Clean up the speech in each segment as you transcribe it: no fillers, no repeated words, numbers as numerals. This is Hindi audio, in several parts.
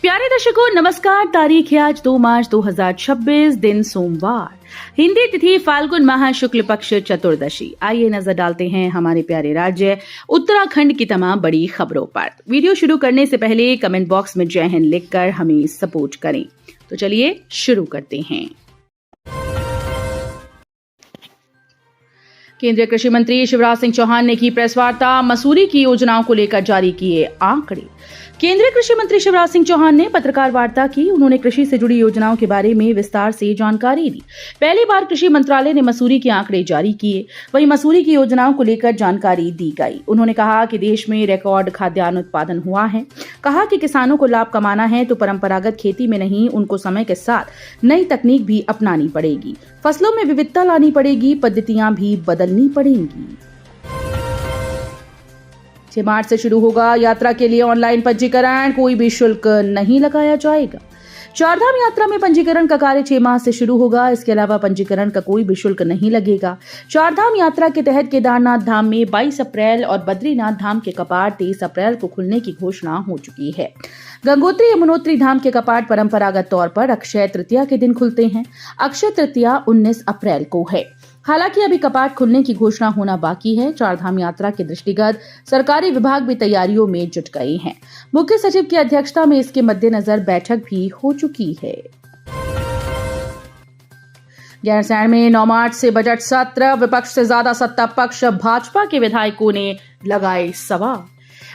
प्यारे दर्शकों नमस्कार। तारीख है आज 2 मार्च 2026, दिन सोमवार, हिंदी तिथि फाल्गुन माह शुक्ल पक्ष चतुर्दशी। आइए नजर डालते हैं हमारे प्यारे राज्य उत्तराखंड की तमाम बड़ी खबरों पर। वीडियो शुरू करने से पहले कमेंट बॉक्स में जय हिंद लिखकर हमें सपोर्ट करें। तो चलिए शुरू करते हैं। केंद्रीय कृषि मंत्री शिवराज सिंह चौहान ने की प्रेस वार्ता, मसूरी की योजनाओं को लेकर जारी किए आंकड़े। केंद्रीय कृषि मंत्री शिवराज सिंह चौहान ने पत्रकार वार्ता की। उन्होंने कृषि से जुड़ी योजनाओं के बारे में विस्तार से जानकारी दी। पहली बार कृषि मंत्रालय ने मसूरी के आंकड़े जारी किए, वहीं मसूरी की योजनाओं को लेकर जानकारी दी गई। उन्होंने कहा कि देश में रिकॉर्ड खाद्यान्न उत्पादन हुआ है। कहा कि किसानों को लाभ कमाना है तो परंपरागत खेती में नहीं, उनको समय के साथ नई तकनीक भी अपनानी पड़ेगी। फसलों में विविधता लानी पड़ेगी, पद्धतियां भी बदलनी पड़ेंगी। 6 मार्च से शुरू होगा यात्रा के लिए ऑनलाइन पंजीकरण, कोई भी शुल्क नहीं लगाया जाएगा। चारधाम यात्रा में पंजीकरण का कार्य 6 मार्च से शुरू होगा। इसके अलावा पंजीकरण का कोई भी शुल्क नहीं लगेगा। चारधाम यात्रा के तहत केदारनाथ धाम में 22 अप्रैल और बद्रीनाथ धाम के कपाट 23 अप्रैल को खुलने की घोषणा हो चुकी है। गंगोत्री यमुनोत्री धाम के कपाट परंपरागत तौर पर अक्षय तृतीया के दिन खुलते हैं। अक्षय तृतीया 19 अप्रैल को है। हालांकि अभी कपाट खुलने की घोषणा होना बाकी है। चारधाम यात्रा के दृष्टिगत सरकारी विभाग भी तैयारियों में जुट गए हैं। मुख्य सचिव की अध्यक्षता में इसके मद्देनजर बैठक भी हो चुकी है। गैरसैंण में 9 मार्च से बजट सत्र, विपक्ष से ज्यादा सत्ता पक्ष, भाजपा के विधायकों ने लगाए सवाल।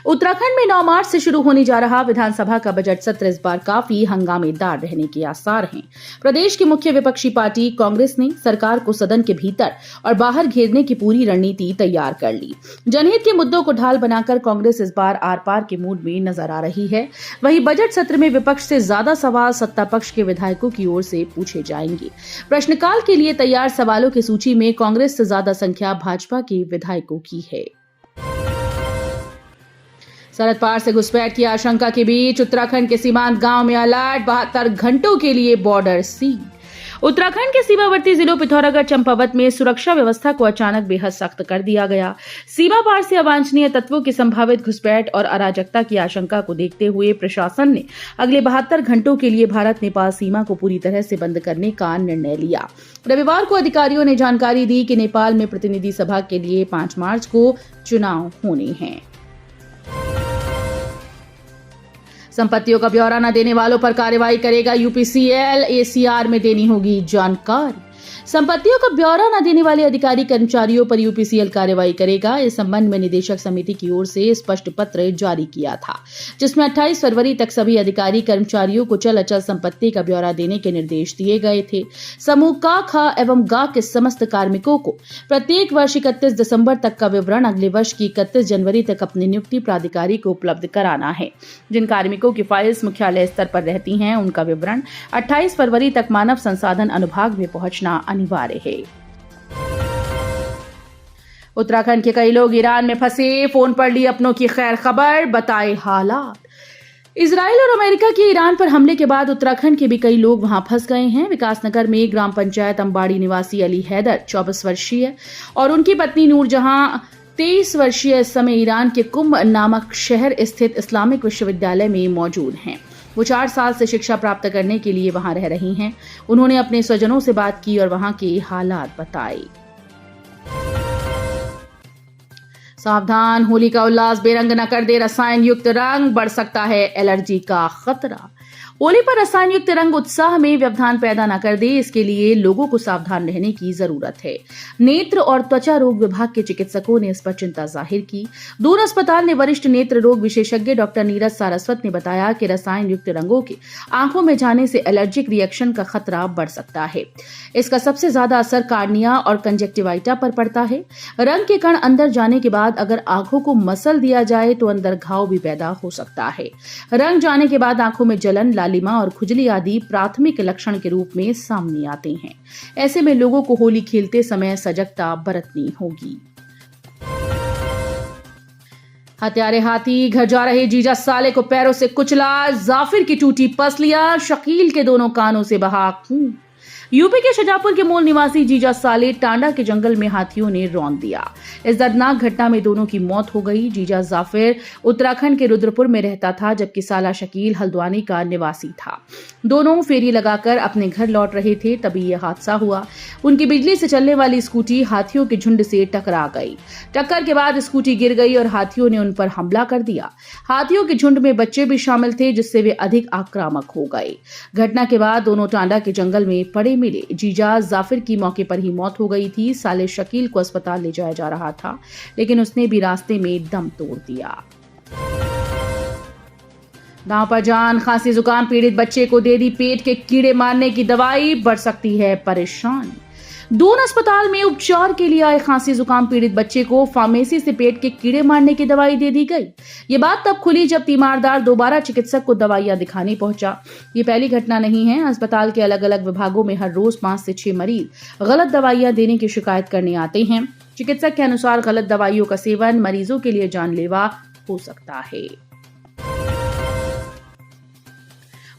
उत्तराखंड में 9 मार्च से शुरू होने जा रहा विधानसभा का बजट सत्र इस बार काफी हंगामेदार रहने के आसार हैं। प्रदेश की मुख्य विपक्षी पार्टी कांग्रेस ने सरकार को सदन के भीतर और बाहर घेरने की पूरी रणनीति तैयार कर ली। जनहित के मुद्दों को ढाल बनाकर कांग्रेस इस बार आर पार के मूड में नजर आ रही है। वहीं बजट सत्र में विपक्ष से ज्यादा सवाल सत्ता पक्ष के विधायकों की ओर से पूछे जाएंगे। प्रश्नकाल के लिए तैयार सवालों की सूची में कांग्रेस से ज्यादा संख्या भाजपा के विधायकों की है। सरहद पार से घुसपैठ की आशंका के बीच उत्तराखंड के सीमांत गांव में अलर्ट, 72 घंटों के लिए बॉर्डर सील। उत्तराखंड के सीमावर्ती जिलों पिथौरागढ़, चंपावत में सुरक्षा व्यवस्था को अचानक बेहद सख्त कर दिया गया। सीमा पार से अवांछनीय तत्वों की संभावित घुसपैठ और अराजकता की आशंका को देखते हुए प्रशासन ने अगले 72 घंटों के लिए भारत नेपाल सीमा को पूरी तरह से बंद करने का निर्णय लिया। रविवार को अधिकारियों ने जानकारी दी कि नेपाल में प्रतिनिधि सभा के लिए 5 मार्च को चुनाव होने हैं। संपत्तियों का ब्यौरा न देने वालों पर कार्रवाई करेगा यूपीसीएल, एसीआर में देनी होगी जानकारी। संपत्तियों का ब्यौरा न देने वाले अधिकारी कर्मचारियों पर यूपीसीएल कार्रवाई करेगा। इस संबंध में निदेशक समिति की ओर से स्पष्ट पत्र जारी किया था, जिसमें 28 फरवरी तक सभी अधिकारी कर्मचारियों को चल अचल संपत्ति का ब्यौरा देने के निर्देश दिए गए थे। समूह का, खा एवं गा के समस्त कार्मिकों को प्रत्येक वर्ष 31 दिसंबर तक का विवरण अगले वर्ष की 31 जनवरी तक अपनी नियुक्ति प्राधिकारी को उपलब्ध कराना है। जिन कार्मिकों की फाइल्स मुख्यालय स्तर पर रहती हैं, उनका विवरण 28 फरवरी तक मानव संसाधन अनुभाग में पहुंचना अनिवार्य है। उत्तराखंड के कई लोग ईरान में फंसे, फोन पर ली अपनों की खैर खबर, बताए हालात। इजराइल और अमेरिका के ईरान पर हमले के बाद उत्तराखंड के भी कई लोग वहां फंस गए हैं। विकासनगर में ग्राम पंचायत अंबाड़ी निवासी अली हैदर 24 वर्षीय और उनकी पत्नी नूरजहां 23 वर्षीय इस समय ईरान के कुम नामक शहर स्थित इस्लामिक विश्वविद्यालय में मौजूद हैं। वो 4 साल से शिक्षा प्राप्त करने के लिए वहां रह रही हैं। उन्होंने अपने स्वजनों से बात की और वहां के हालात बताए। सावधान, होली का उल्लास बेरंग न कर दे रसायन युक्त रंग, बढ़ सकता है एलर्जी का खतरा। होली पर रसायन युक्त रंग उत्साह में व्यवधान पैदा न कर दे, इसके लिए लोगों को सावधान रहने की जरूरत है। नेत्र और त्वचा रोग विभाग के चिकित्सकों ने इस पर चिंता जाहिर की। दून अस्पताल ने वरिष्ठ नेत्र रोग विशेषज्ञ डॉक्टर नीरज सारस्वत ने बताया कि रसायन युक्त रंगों के आंखों में जाने से एलर्जिक रिएक्शन का खतरा बढ़ सकता है। इसका सबसे ज्यादा असर कार्निया और कंजक्टिवाइटा पर पड़ता है। रंग के कण अंदर जाने के बाद अगर आंखों को मसल दिया जाए तो अंदर घाव भी पैदा हो सकता है। रंग जाने के बाद आंखों में जलन, लालिमा और खुजली आदि प्राथमिक लक्षण के रूप में सामने आते हैं। ऐसे में लोगों को होली खेलते समय सजगता बरतनी होगी। हत्यारे हाथी, घर जा रहे जीजा साले को पैरों से कुचला, जाफिर की टूटी पसलियां, शकील के दोनों कानों से बहा खून। यूपी के शाजापुर के मूल निवासी जीजा साले टांडा के जंगल में हाथियों ने रौंद दिया। इस दर्दनाक घटना में दोनों की मौत हो गई। जीजा जाफिर उत्तराखंड के रुद्रपुर में रहता था, जबकि साला शकील हल्द्वानी का निवासी था। दोनों फेरी लगाकर अपने घर लौट रहे थे, तभी यह हादसा हुआ। उनकी बिजली से चलने वाली स्कूटी हाथियों के झुंड से टकरा गई। टक्कर के बाद स्कूटी गिर गई और हाथियों ने उन पर हमला कर दिया। हाथियों के झुंड में बच्चे भी शामिल थे, जिससे वे अधिक आक्रामक हो गए। घटना के बाद दोनों टांडा के जंगल में पड़े मिले। जीजा जाफिर की मौके पर ही मौत हो गई थी। साले शकील को अस्पताल ले जाया जा रहा था, लेकिन उसने भी रास्ते में दम तोड़ दिया। दांव पर जान, खांसी जुकाम पीड़ित बच्चे को दे दी पेट के कीड़े मारने की दवाई, बढ़ सकती है परेशानी। दून अस्पताल में उपचार के लिए आए खांसी जुकाम पीड़ित बच्चे को फार्मेसी से पेट के कीड़े मारने की दवाई दे दी गई। ये बात तब खुली जब तीमारदार दोबारा चिकित्सक को दवाइयां दिखाने पहुंचा। ये पहली घटना नहीं है। अस्पताल के अलग अलग विभागों में हर रोज 5 से 6 मरीज गलत दवाइयां देने की शिकायत करने आते हैं। चिकित्सक के अनुसार गलत दवाइयों का सेवन मरीजों के लिए जानलेवा हो सकता है।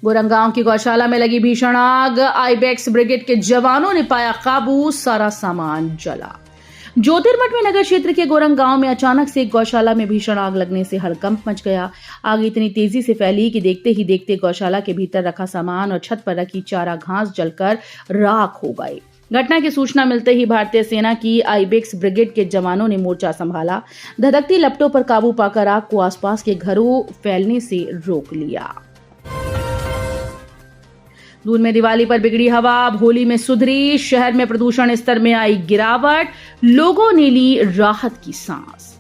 गोरंगांव की गौशाला में लगी भीषण आग, आईबेक्स ब्रिगेड के जवानों ने पाया काबू, सारा सामान जला। ज्योतिर्मठ में नगर क्षेत्र के गोरंगांव में अचानक से एक गौशाला में भीषण आग लगने से हड़कंप मच गया। आग इतनी तेजी से फैली कि देखते ही देखते गौशाला के भीतर रखा सामान और छत पर रखी चारा घास जलकर राख हो गई। घटना की सूचना मिलते ही भारतीय सेना की आईबेक्स ब्रिगेड के जवानों ने मोर्चा संभाला। धधकती लपटों पर काबू पाकर आग को आसपास के घरों फैलने से रोक लिया। दून में दिवाली पर बिगड़ी हवा, अब होली में सुधरी। शहर में प्रदूषण स्तर में आई गिरावट, लोगों ने ली राहत की सांस।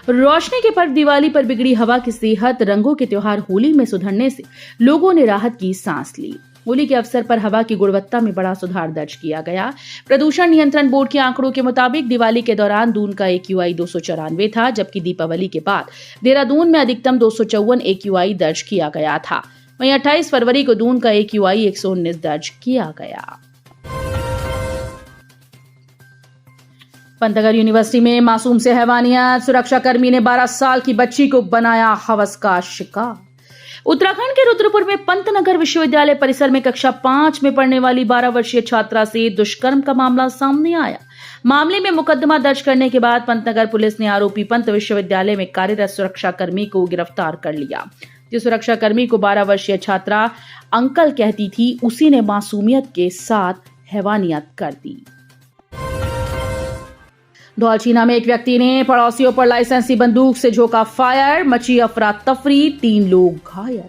रोशनी के पर्व दिवाली पर बिगड़ी हवा की सेहत, रंगों के त्योहार होली में सुधरने से लोगों ने राहत की सांस ली। होली के अवसर पर हवा की गुणवत्ता में बड़ा सुधार दर्ज किया गया। प्रदूषण नियंत्रण बोर्ड के आंकड़ों के मुताबिक दिवाली के दौरान दून का AQI 294 था, जबकि दीपावली के बाद देहरादून में अधिकतम 254 AQI दर्ज किया गया था। वहीं 28 फरवरी को दून का AQI 119 दर्ज किया गया। पंतनगर यूनिवर्सिटी में मासूम से हैवानियत, सुरक्षाकर्मी ने 12 साल की बच्ची को बनाया हवस का शिकार। उत्तराखंड के रुद्रपुर में पंतनगर विश्वविद्यालय परिसर में कक्षा 5 में पढ़ने वाली 12 वर्षीय छात्रा से दुष्कर्म का मामला सामने आया। मामले में मुकदमा दर्ज करने के बाद पंतनगर पुलिस ने आरोपी पंत विश्वविद्यालय में कार्यरत सुरक्षाकर्मी को गिरफ्तार कर लिया। जिस सुरक्षाकर्मी को 12 वर्षीय छात्रा अंकल कहती थी, उसी ने मासूमियत के साथ हैवानियत कर दी। धौलछीना में एक व्यक्ति ने पड़ोसियों पर लाइसेंसी बंदूक से झोंका फायर, मची अफरा तफरी, 3 लोग घायल।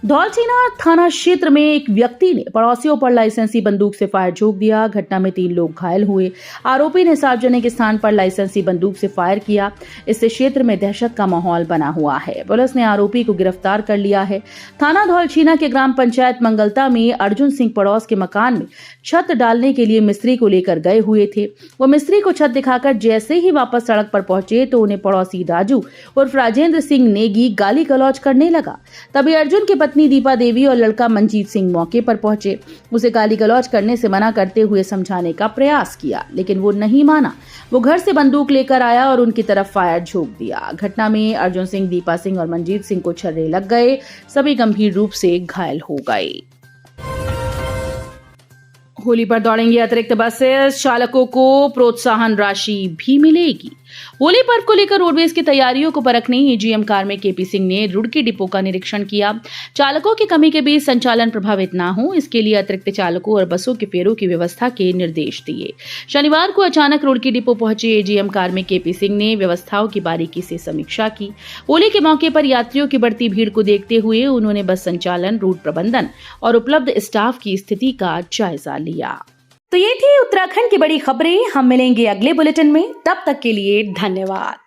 धौलछीना थाना क्षेत्र में एक व्यक्ति ने पड़ोसियों पर लाइसेंसी बंदूक से फायर झोंक दिया। घटना में 3 लोग घायल हुए। आरोपी ने सार्वजनिक स्थान पर लाइसेंसी बंदूक से फायर किया। इससे क्षेत्र में दहशत का माहौल बना हुआ है। पुलिस ने आरोपी को गिरफ्तार कर लिया है। थाना धौलछीना के ग्राम पंचायत मंगलता में अर्जुन सिंह पड़ोस के मकान में छत डालने के लिए मिस्त्री को लेकर गए हुए थे। वो मिस्त्री को छत दिखाकर जैसे ही वापस सड़क पर पहुंचे तो उन्हें पड़ोसी राजू उर्फ राजेंद्र सिंह नेगी गाली गलौज करने लगा। तभी अर्जुन के पत्नी दीपा देवी और लड़का मंजीत सिंह मौके पर पहुंचे। उसे गाली गलौज करने से मना करते हुए समझाने का प्रयास किया, लेकिन वो नहीं माना। वो घर से बंदूक लेकर आया और उनकी तरफ फायर झोंक दिया। घटना में अर्जुन सिंह, दीपा सिंह और मंजीत सिंह को छर्रे लग गए। सभी गंभीर रूप से घायल हो गए। होली पर दौड़ेंगी अतिरिक्त बसेस, चालकों को प्रोत्साहन राशि भी मिलेगी। होली पर्व को लेकर रोडवेज की तैयारियों को परखने एजीएम कार्मिक केपी सिंह ने रुड़की डिपो का निरीक्षण किया। चालकों की कमी के बीच संचालन प्रभावित न हो, इसके लिए अतिरिक्त चालकों और बसों के फेरों की व्यवस्था के निर्देश दिए। शनिवार को अचानक रुड़की डिपो पहुंचे एजीएम कार्मिक केपी सिंह ने व्यवस्थाओं की बारीकी से समीक्षा की। होली के मौके पर यात्रियों की बढ़ती भीड़ को देखते हुए उन्होंने बस संचालन, रूट प्रबंधन और उपलब्ध स्टाफ की स्थिति का जायजा लिया। तो ये थी उत्तराखंड की बड़ी खबरें। हम मिलेंगे अगले बुलेटिन में, तब तक के लिए धन्यवाद।